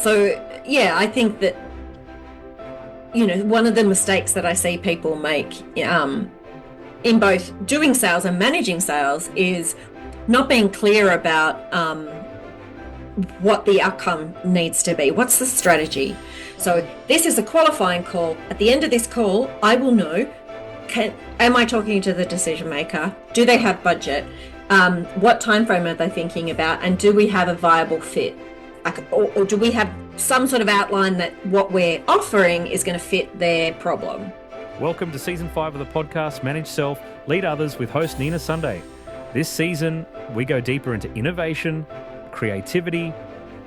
So, yeah, I think that, one of the mistakes that I see people make in both doing sales and managing sales is not being clear about what the outcome needs to be. What's the strategy? So this is a qualifying call. At the end of this call, I will know, am I talking to the decision maker? Do they have budget? What time frame are they thinking about? And do we have a viable fit? Or do we have some sort of outline that what we're offering is going to fit their problem? Welcome to Season 5 of the podcast, Manage Self, Lead Others with host Nina Sunday. This season, we go deeper into innovation, creativity,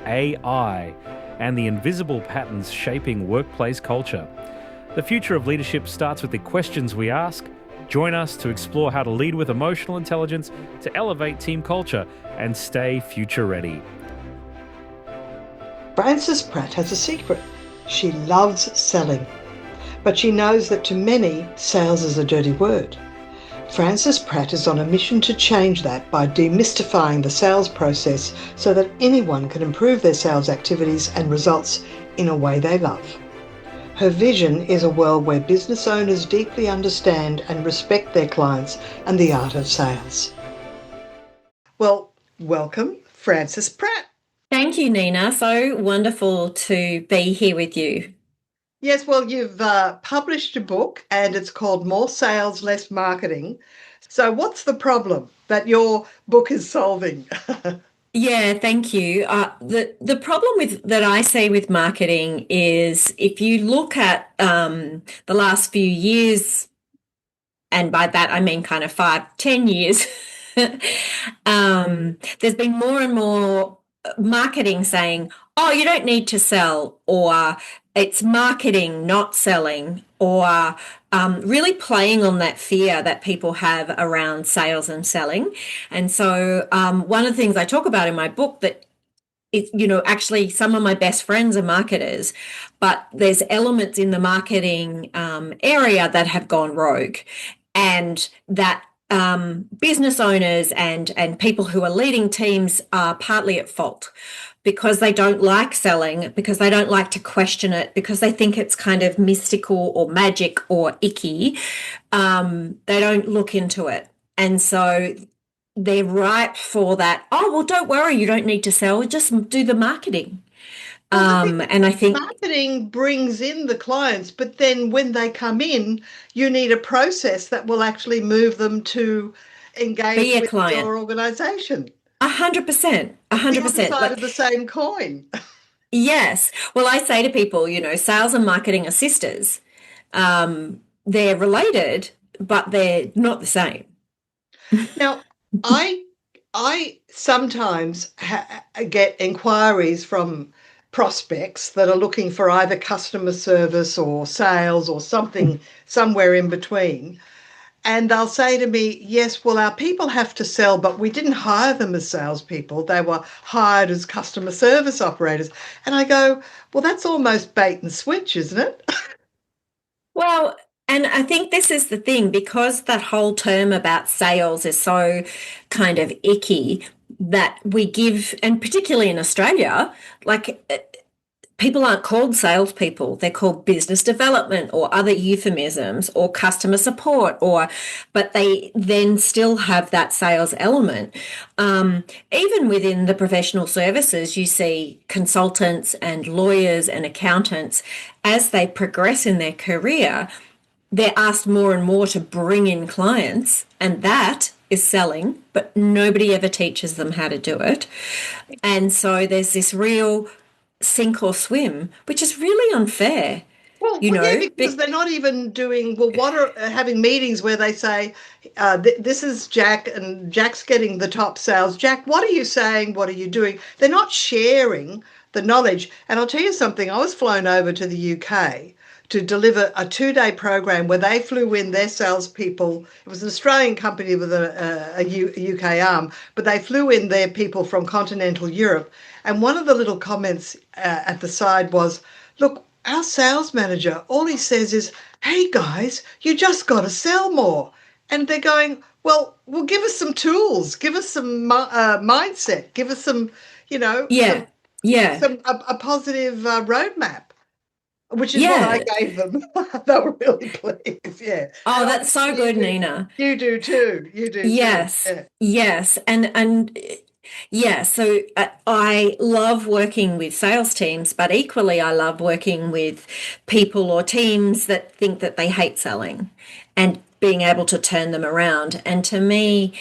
AI, and the invisible patterns shaping workplace culture. The future of leadership starts with the questions we ask. Join us to explore how to lead with emotional intelligence to elevate team culture and stay future ready. Frances Pratt has a secret. She loves selling, but she knows that to many, sales is a dirty word. Frances Pratt is on a mission to change that by demystifying the sales process so that anyone can improve their sales activities and results in a way they love. Her vision is a world where business owners deeply understand and respect their clients and the art of sales. Well, welcome, Frances Pratt. Thank you, Nina. So wonderful to be here with you. Yes, well, you've published a book and it's called More Sales, Less Marketing. So what's the problem that your book is solving? Yeah, thank you. The problem that I see with marketing is if you look at the last few years, and by that I mean kind of 5-10 years, there's been more and more marketing saying, oh, you don't need to sell, or it's marketing, not selling, or really playing on that fear that people have around sales and selling. And so one of the things I talk about in my book that actually some of my best friends are marketers, but there's elements in the marketing area that have gone rogue, and that business owners and people who are leading teams are partly at fault because they don't like selling, because they don't like to question it, because they think it's kind of mystical or magic or icky. They don't look into it. And so they're ripe for that. Oh, well, don't worry, you don't need to sell, just do the marketing. And I think marketing brings in the clients, but then when they come in, you need a process that will actually move them to engage with your organisation. 100%. The other side of the same coin. Yes. Well, I say to people, sales and marketing are sisters. They're related, but they're not the same. Now, I sometimes get inquiries from prospects that are looking for either customer service or sales or something somewhere in between. And they'll say to me, yes, well, our people have to sell, but we didn't hire them as salespeople. They were hired as customer service operators. And I go, well, that's almost bait and switch, isn't it? Well, and I think this is the thing, because that whole term about sales is so kind of icky that we give, and particularly in Australia, like people aren't called salespeople. They're called business development or other euphemisms or customer support, but they then still have that sales element. Even within the professional services, you see consultants and lawyers and accountants, as they progress in their career, they're asked more and more to bring in clients, and that is selling, but nobody ever teaches them how to do it. And so there's this real sink or swim, which is really unfair. Well, yeah, because they're not even doing, having meetings where they say, this is Jack and Jack's getting the top sales. Jack, what are you saying? What are you doing? They're not sharing the knowledge. And I'll tell you something, I was flown over to the UK to deliver a 2-day program where they flew in their salespeople. It was an Australian company with a UK arm, but they flew in their people from continental Europe. And one of the little comments at the side was, look, our sales manager, all he says is, hey, guys, you just got to sell more. And they're going, well, give us some tools, give us some mindset, give us some, Yeah. Yeah. a positive roadmap, which is what I Yeah. gave them. They were really pleased. Yeah, Oh, and that's obviously so good, Nina. you do too. You do too. Yes. Yeah, Yes. And yeah, so I love working with sales teams, but equally I love working with people or teams that think that they hate selling and being able to turn them around. And to me,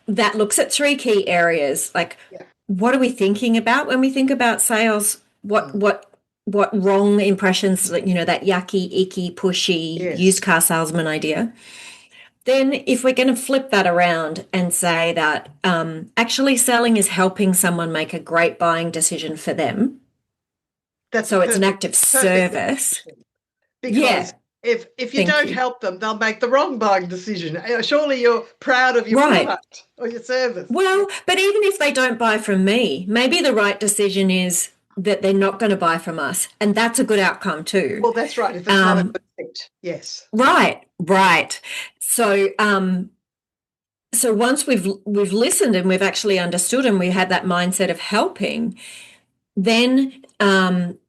that looks at three key areas, like yeah. what are we thinking about when we think about sales? Mm. What wrong impressions, like, that yucky, icky, pushy used Yes, car salesman idea. Then, if we're going to flip that around and say that actually selling is helping someone make a great buying decision for them, that's a so it's an perfect act of perfect service. definition. Because Yeah, if you thank don't you. help them, they'll make the wrong buying decision. Surely you're proud of your Right. product or your service. Yeah. Well, but even if they don't buy from me, maybe the right decision is that they're not going to buy from us, and that's a good outcome too. Well, that's right. If it's not a Um, good fit, yes. right, right. So, so once we've listened and we've actually understood and we had that mindset of helping, then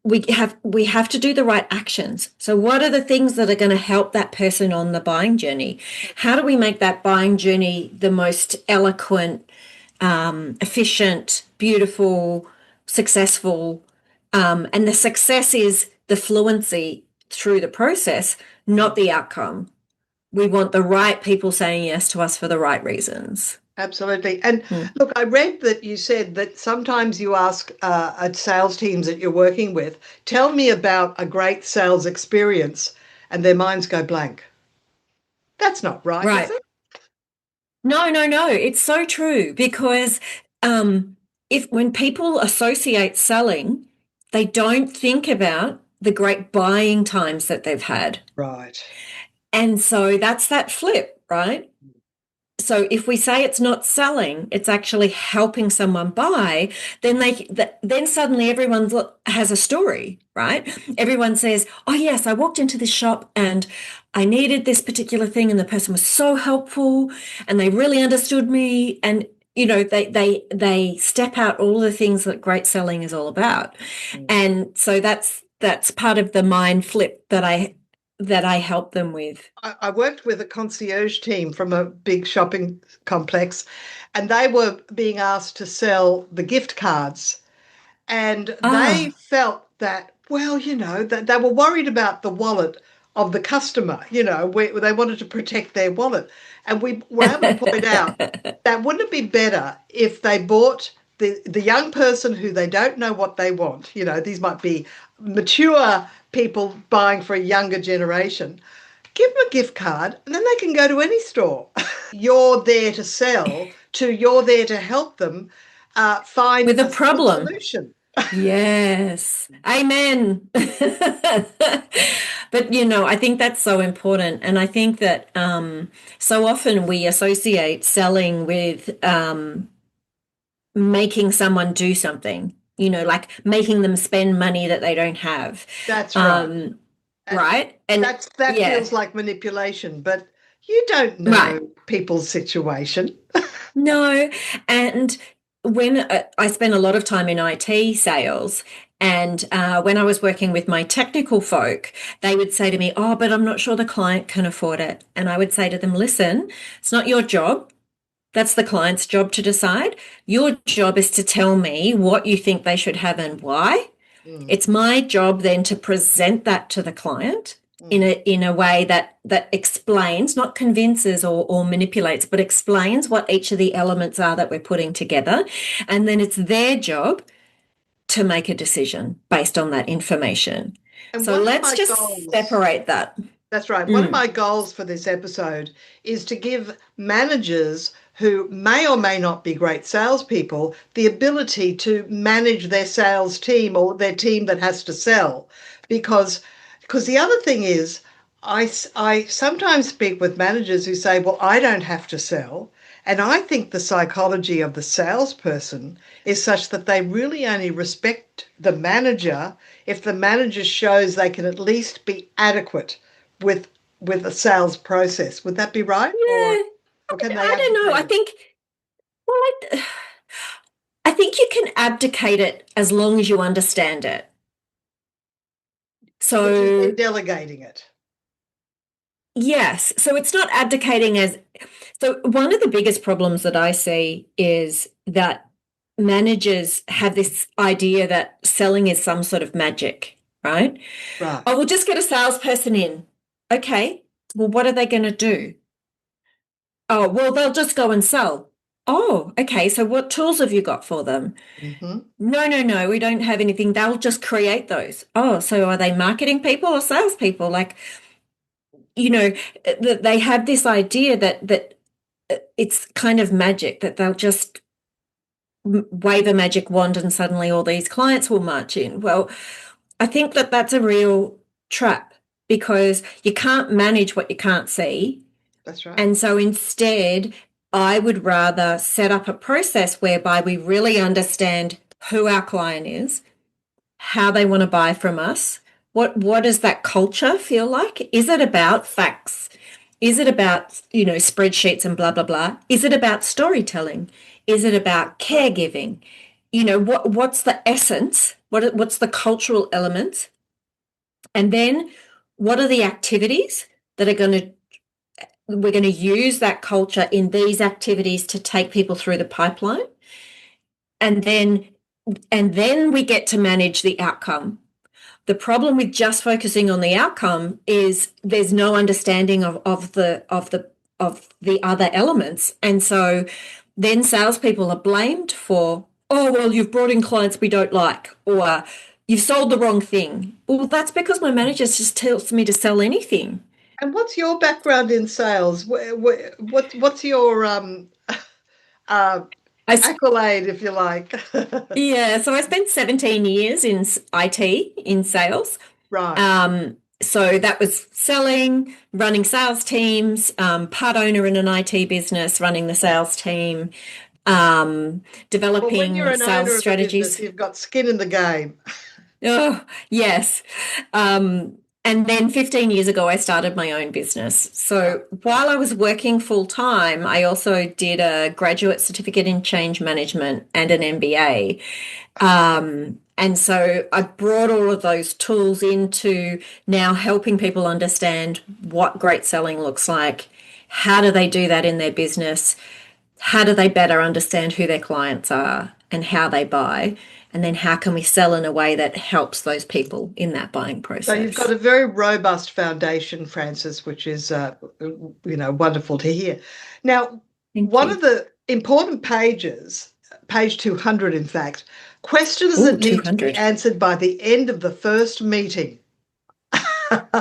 we have to do the right actions. So what are the things that are going to help that person on the buying journey? How do we make that buying journey the most eloquent, efficient, beautiful, successful? And the success is the fluency through the process, not the outcome. We want the right people saying yes to us for the right reasons. Absolutely. And Mm. look, I read that you said that sometimes you ask at sales teams that you're working with, tell me about a great sales experience, and their minds go blank. That's not right, is Right. it? No, no, no. It's so true because um, if when people associate selling, they don't think about the great buying times that they've had. Right. And so that's that flip, right? So if we say it's not selling, it's actually helping someone buy, then suddenly everyone has a story, right? Everyone says, "Oh yes, I walked into this shop and I needed this particular thing, and the person was so helpful, and they really understood me." And they step out all the things that great selling is all about, Mm. and so that's part of the mind flip that I help them with. I worked with a concierge team from a big shopping complex, and they were being asked to sell the gift cards. And they Ah. felt that, well, that they were worried about the wallet of the customer, they wanted to protect their wallet. And we were able to point out that wouldn't it be better if they bought the young person who they don't know what they want? These might be mature people buying for a younger generation. Give them a gift card and then they can go to any store. You're there to sell, you're there to help them find With a a good problem. solution. Yes. Amen. But I think that's so important. And I think that so often we associate selling with making someone do something, like making them spend money that they don't have. That's right. Um, And right? And that yeah, feels like manipulation, but you don't right. know people's situation. No, and when I spent a lot of time in IT sales, and when I was working with my technical folk, they would say to me, "Oh, but I'm not sure the client can afford it." And I would say to them, "Listen, it's not your job. That's the client's job to decide. Your job is to tell me what you think they should have and why. Mm, It's my job then to present that to the client in mm. a way that explains, not convinces or manipulates, but explains what each of the elements are that we're putting together. And then it's their job to make a decision based on that information. And So one of let's my just goals separate that. That's right. One of Mm. my goals for this episode is to give managers who may or may not be great salespeople the ability to manage their sales team or their team that has to sell. Because the other thing is, I sometimes speak with managers who say, well, I don't have to sell. And I think the psychology of the salesperson is such that they really only respect the manager if the manager shows they can at least be adequate with a sales process. Would that be right? Yeah, Or can they I don't know. I abdicate it? think, well, I think you can abdicate it as long as you understand it. Which is then So, delegating it. yes. So it's not abdicating as, so one of the biggest problems that I see is that managers have this idea that selling is some sort of magic, right? Right. Oh, we'll just get a salesperson in. Okay. Well, what are they going to do? Oh, well, they'll just go and sell. Oh, okay. So what tools have you got for them? Mm-hmm. No, no, no, we don't have anything. They'll just create those. Oh, so are they marketing people or salespeople? Like, you know, that they have this idea that it's kind of magic, that they'll just wave a magic wand and suddenly all these clients will march in. Well, I think that that's a real trap because you can't manage what you can't see. That's right. And so instead, I would rather set up a process whereby we really understand who our client is, how they want to buy from us. What does that culture feel like? Is it about facts? Is it about, spreadsheets and blah blah blah? Is it about storytelling? Is it about caregiving? What's the essence? What's the cultural element? And then what are the activities that are going to we're going to use that culture in these activities to take people through the pipeline, and then we get to manage the outcome. The problem with just focusing on the outcome is there's no understanding of the other elements. And so then salespeople are blamed for, oh, well, you've brought in clients we don't like, or you've sold the wrong thing. Well, that's because my manager just tells me to sell anything. And what's your background in sales? What's your uh, I accolade, if you like? Yeah, so I spent 17 years in IT, in sales. Right. So that was selling, running sales teams, part owner in an IT business, running the sales team, Well, when you're developing an owner sales of a business, strategies. you've got skin in the game. Oh, yes. And then 15 years ago, I started my own business. Right. So while I was working full time, I also did a graduate certificate in change management and an MBA. And so I brought all of those tools into now helping people understand what great selling looks like. How do they do that in their business? How do they better understand who their clients are and how they buy? And then how can we sell in a way that helps those people in that buying So you've got process? a very robust foundation, Francis, which is wonderful to hear. Now, Thank one you. of the important pages, page 200, in fact, questions Oh, that need to be 200. answered by the end of the first meeting.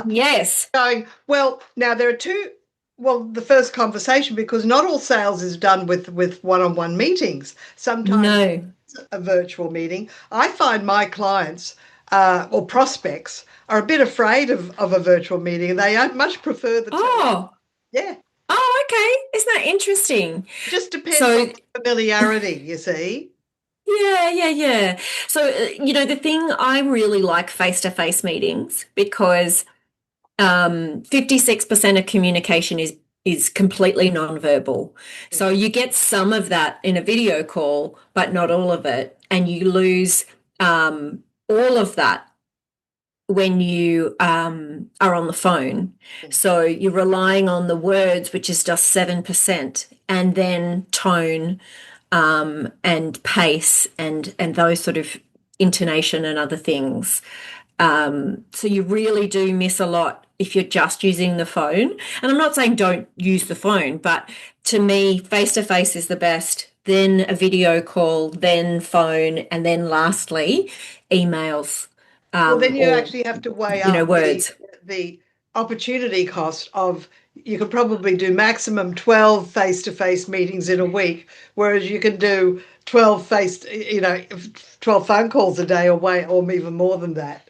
Yes. Going, well, now there are two. Well, the first conversation, because not all sales is done with one-on-one meetings. Sometimes No. it's a virtual meeting. I find my clients or prospects are a bit afraid of a virtual meeting, and they much prefer the telephone. Oh, Yeah, oh, okay. Isn't that interesting? it just depends on So the familiarity, you see. yeah, yeah, yeah. So, the thing I really like face-to-face meetings because 56% of communication is completely nonverbal. So you get some of that in a video call, but not all of it, and you lose all of that when you are on the phone. So you're relying on the words, which is just 7%, and then tone and pace and those sort of intonation and other things. So you really do miss a lot if you're just using the phone. And I'm not saying don't use the phone, but to me, face to face is the best. Then a video call, then phone, and then lastly, emails Well, then you or actually have to weigh up words. the opportunity cost of you could probably do maximum 12 face-to-face meetings in a week, whereas you can do 12 12 phone calls a day or way or even more than that.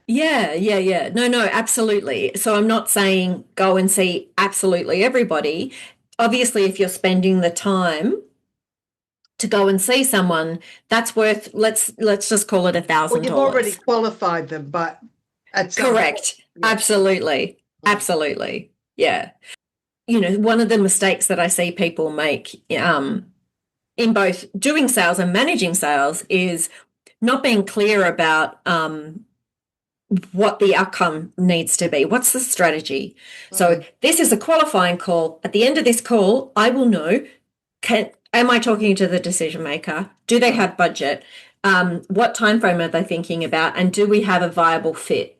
Yeah, yeah, yeah. No, no, absolutely. So I'm not saying go and see absolutely everybody. Obviously, if you're spending the time to go and see someone, that's worth, let's just call it a Well, thousand you've already dollars. qualified them, but at some point, Correct. yeah. Absolutely. Mm. Absolutely. Yeah. One of the mistakes that I see people make, in both doing sales and managing sales is not being clear about what the outcome needs to be. What's the strategy? So Mm, this is a qualifying call. At the end of this call, I will know, am I talking to the decision maker? Do they right. have budget? What time frame are they thinking about? And do we have a viable fit?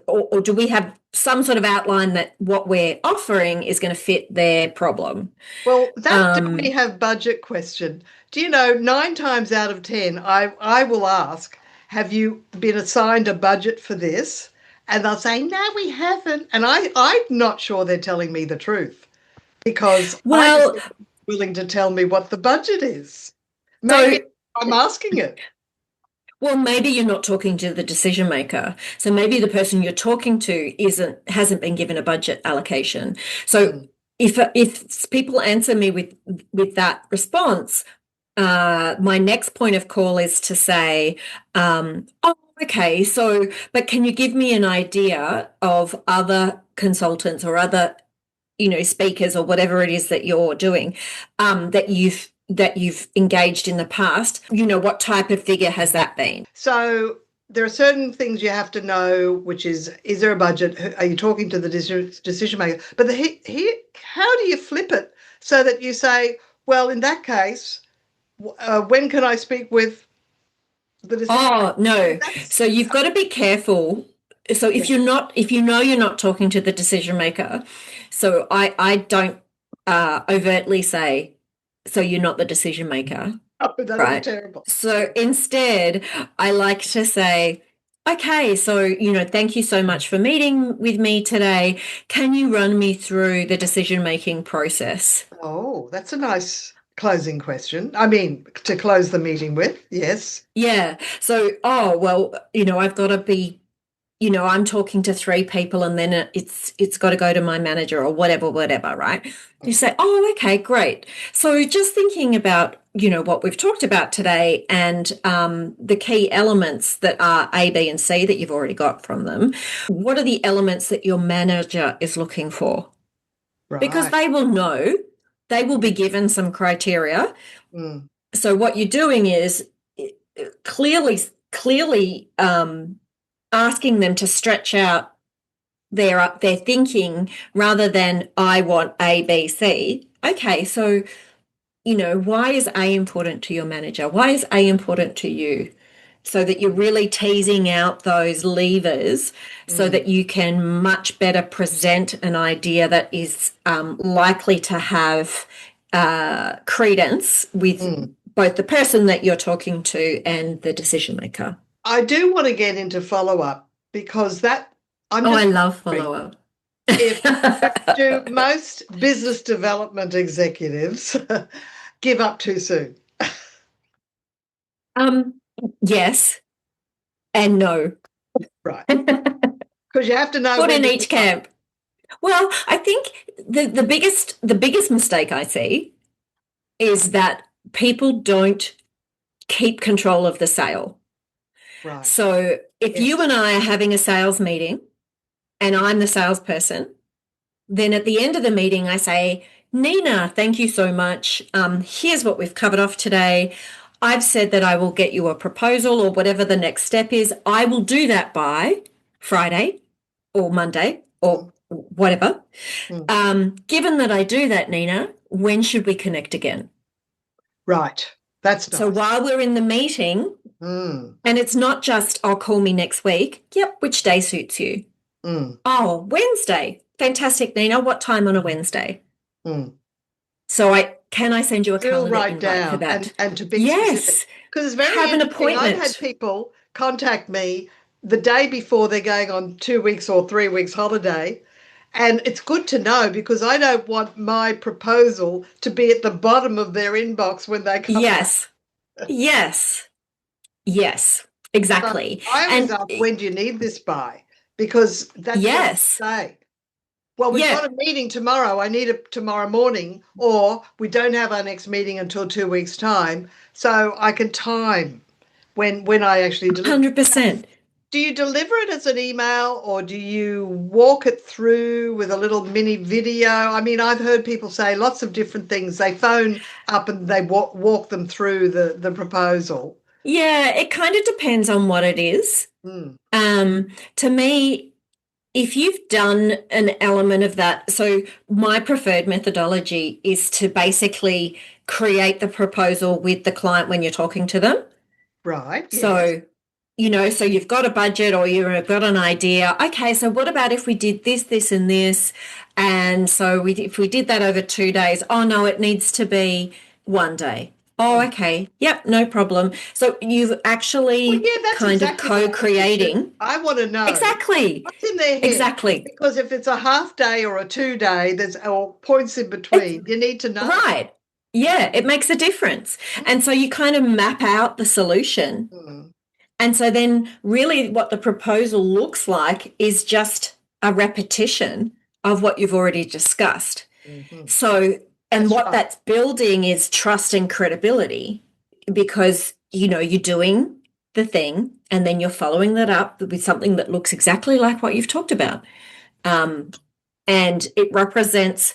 Or do we have some sort of outline that what we're offering is going to fit their problem? Well, that do we Um, have budget question. Do you know, 9 times out of 10, I will ask, have you been assigned a budget for this? And they'll say, no, we haven't. And I'm not sure they're telling me the truth because I just well, willing to tell me what the budget is. Maybe so I'm asking it. Well, maybe you're not talking to the decision maker. So maybe the person you're talking to hasn't been given a budget allocation. So Mm, if people answer me with that response, my next point of call is to say, oh, okay, so but can you give me an idea of other consultants or other speakers or whatever it is that you're doing, that you've engaged in the past, what type of figure has that been? So there are certain things you have to know, which is there a budget? Are you talking to the decision maker? But here, how do you flip it so that you say, well, in that case, when can I speak with the decision Oh, maker? no. So you've got to be careful. So Yeah. if you know you're not talking to the decision maker, so I don't overtly say, so you're not the decision maker. Oh, that'll be Right. terrible. So instead, I like to say, okay, so, thank you so much for meeting with me today. Can you run me through the decision-making process? Oh, that's a nice closing question. I mean, to close the meeting with, yes. Yeah. So, oh, well, I've got to be, I'm talking to three people and then it's got to go to my manager or whatever, right? You say, oh, okay, great. So just thinking about, what we've talked about today and the key elements that are A, B, and C that you've already got from them. What are the elements that your manager is looking for? Because Right. they will know, they will be given some criteria. Mm, So what you're doing is clearly asking them to stretch out their thinking rather than I want A, B, C. Okay, so why is A important to your manager? Why is A important to you? So that you're really teasing out those levers so mm, that you can much better present an idea that is likely to have credence with mm. both the person that you're talking to and the decision maker. I do want to get into follow-up because that I'm Oh, I just love wondering follow-up. if do most business development executives give up too soon? Um, yes and no. Right. Because you have to know Put when in to each give up. camp. Well, I think the biggest mistake I see is that people don't keep control of the sale. Right. So if you Yes. and I are having a sales meeting and I'm the salesperson, then at the end of the meeting I say, Nina, thank you so much. Here's what we've covered off today. I've said that I will get you a proposal or whatever the next step is. I will do that by Friday or Monday or Mm, whatever. mm. Given that I do that, Nina, when should we connect again? Right. That's So nice. while we're in the meeting, Mm, and it's not just, I'll call me next week. Yep, which day suits you? mm, Oh, Wednesday. Fantastic, Nina. What time on a Wednesday? mm. So I send you a Still calendar write invite for down that? and to be specific. Yes. Because it's very Have an interesting. I've had appointment. people contact me the day before they're going on 2 weeks or 3 weeks holiday. And it's good to know because I don't want my proposal to be at the bottom of their inbox when they come back. Yes. Yes. Yes. So Exactly. I always And ask, when do you need this by? Because that's what yes. I say. Well, we've Yeah. got a meeting tomorrow. I need it tomorrow morning, or we don't have our next meeting until 2 weeks' time, so I can time when I actually deliver. 100%. Do do you deliver it as an email, or do you walk it through with a little mini video? I mean, I've heard people say lots of different things. They phone up and they walk them through the proposal. Yeah, it kind of depends on what it is. To me, if you've done an element of that, so my preferred methodology is to basically create the proposal with the client when you're talking to them. Right. So, so you've got a budget or you've got an idea. Okay, so what about if we did this, this, and this? And so if we did that over 2 days, oh no, it needs to be 1 day. Oh, okay. Yep, no problem. So you've actually kind of co-creating. I want to know exactly what's in their head. Exactly. Because if it's a half day or a 2 day, there's points in between. You need to know. Right. Yeah, it makes a difference. And so you kind of map out the solution. And so then really what the proposal looks like is just a repetition of what you've already discussed. So that's building is trust and credibility, because, you're doing the thing and then you're following that up with something that looks exactly like what you've talked about. And it represents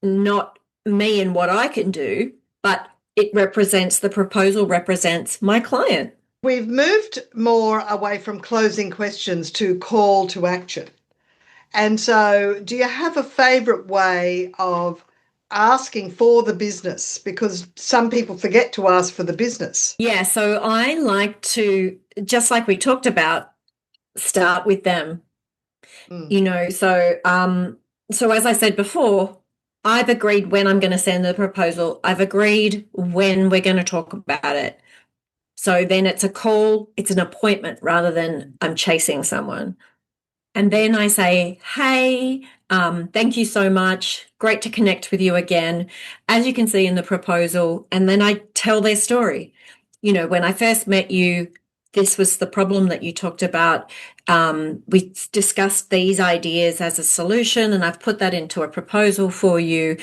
not me and what I can do, but the proposal represents my client. We've moved more away from closing questions to call to action. And so do you have a favourite way of asking for the business? Because some people forget to ask for the business. Yeah, so I like to, just like we talked about, start with them. So as I said before, I've agreed when I'm going to send the proposal. I've agreed when we're going to talk about it. So then it's a call, it's an appointment rather than I'm chasing someone. And then I say, hey, thank you so much. Great to connect with you again. As you can see in the proposal, and then I tell their story. When I first met you, this was the problem that you talked about. We discussed these ideas as a solution, and I've put that into a proposal for you.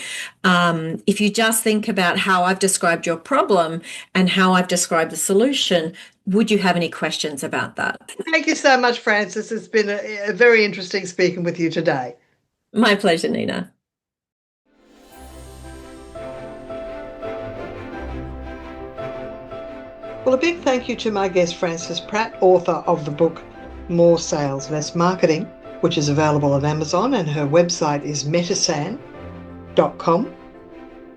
If you just think about how I've described your problem and how I've described the solution, would you have any questions about that? Thank you so much, Frances. It's been a very interesting speaking with you today. My pleasure, Nina. Well, a big thank you to my guest, Frances Pratt, author of the book More Sales, Less Marketing, which is available on Amazon, and her website is metisan.com,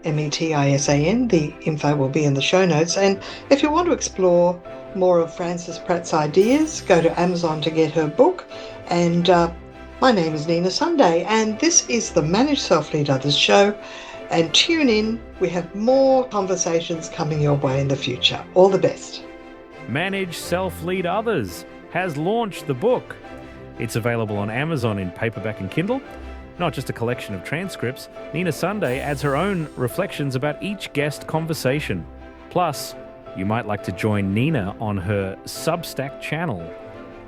METISAN. The info will be in the show notes. And if you want to explore more of Frances Pratt's ideas, go to Amazon to get her book. And my name is Nina Sunday, and this is the Manage Self Lead Others show. And tune in, we have more conversations coming your way in the future. All the best. Manage Self Lead Others has launched the book. It's available on Amazon in paperback and Kindle. Not just a collection of transcripts, Nina Sunday adds her own reflections about each guest conversation. Plus, you might like to join Nina on her Substack channel,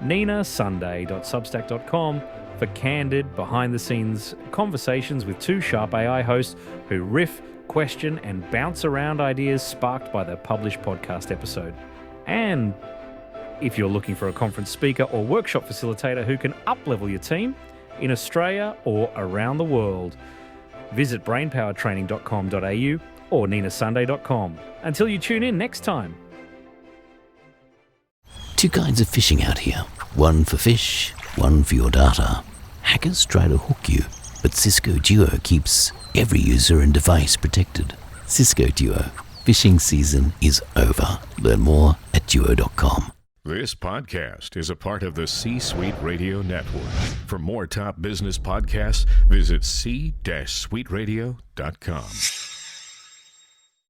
ninasunday.substack.com, for candid, behind-the-scenes conversations with two sharp AI hosts who riff, question, and bounce around ideas sparked by the published podcast episode. And if you're looking for a conference speaker or workshop facilitator who can up-level your team in Australia or around the world, visit brainpowertraining.com.au or ninasunday.com. Until you tune in next time. Two kinds of fishing out here. One for fish, one for your data. Hackers try to hook you, but Cisco Duo keeps every user and device protected. Cisco Duo. Fishing season is over. Learn more at duo.com. This podcast is a part of the C-Suite Radio Network. For more top business podcasts, visit c-suiteradio.com.